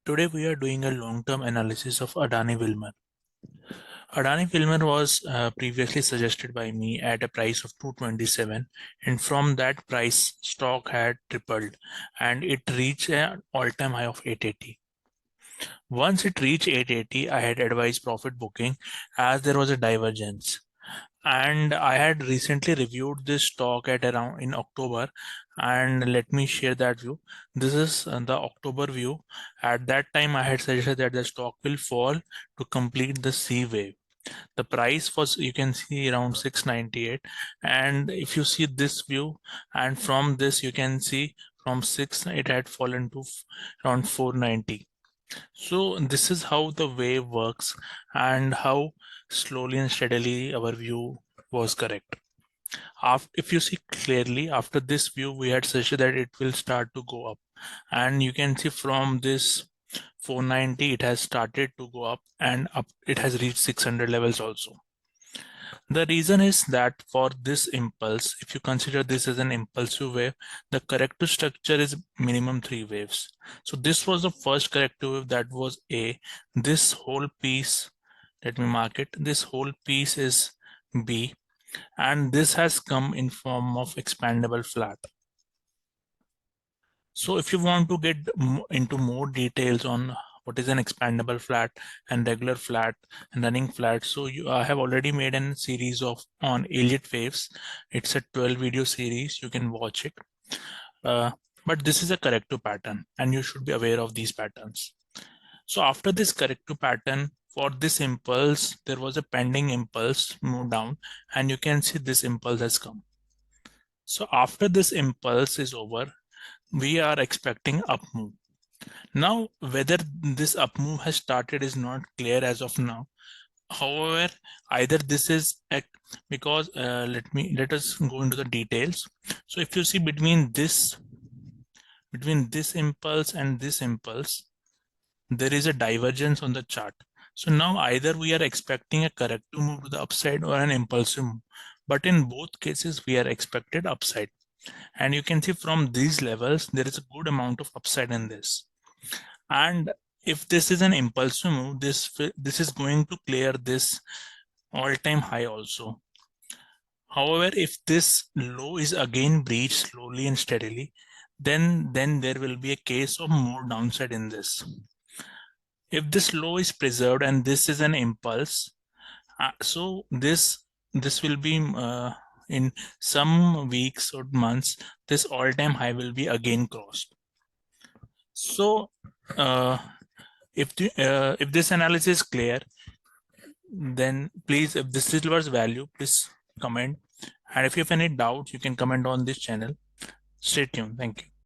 Today we are doing a long-term analysis of Adani Wilmar. Adani Wilmar was previously suggested by me at a price of 227, and from that price stock had tripled and it reached an all-time high of 880. Once it reached 880, I had advised profit booking as there was a divergence. And I had recently reviewed this stock at around in October, and let me share that view. This is the October view. At that time, I had suggested that the stock will fall to complete the C wave. The price was, you can see, around 698, and if you see this view, and from this you can see from 6 it had fallen to around 490. So this is how the wave works and how slowly and steadily our view was correct. If you see clearly, after this view, we had suggested that it will start to go up. And you can see from this 490, it has started to go up and up. It has reached 600 levels also. The reason is that for this impulse, if you consider this as an impulsive wave, the corrective structure is minimum 3 waves. So this was the first corrective wave, that was A. This whole piece, let me mark it, this whole piece is B, and this has come in form of expandable flat. So if you want to get into more details on what is an expandable flat and regular flat and running flat, so I have already made a series on Elliot waves. It's a 12 video series, you can watch it. But this is a corrective pattern and you should be aware of these patterns. So after this corrective pattern, for this impulse, there was a pending impulse move down, and you can see this impulse has come. So after this impulse is over, we are expecting up move. Now, whether this up move has started is not clear as of now. However, either this is because let us go into the details. So if you see between this impulse and this impulse, there is a divergence on the chart. So now either we are expecting a corrective move to the upside or an impulsive move, but in both cases we are expected upside. And you can see from these levels, there is a good amount of upside in this. And if this is an impulsive move, this is going to clear this all-time high also. However, if this low is again breached slowly and steadily, then there will be a case of more downside in this. If this low is preserved and this is an impulse, so this will be in some weeks or months, this all-time high will be again crossed. So if this analysis is clear, then please, if this delivers value, please comment. And if you have any doubts, you can comment on this channel. Stay tuned. Thank you.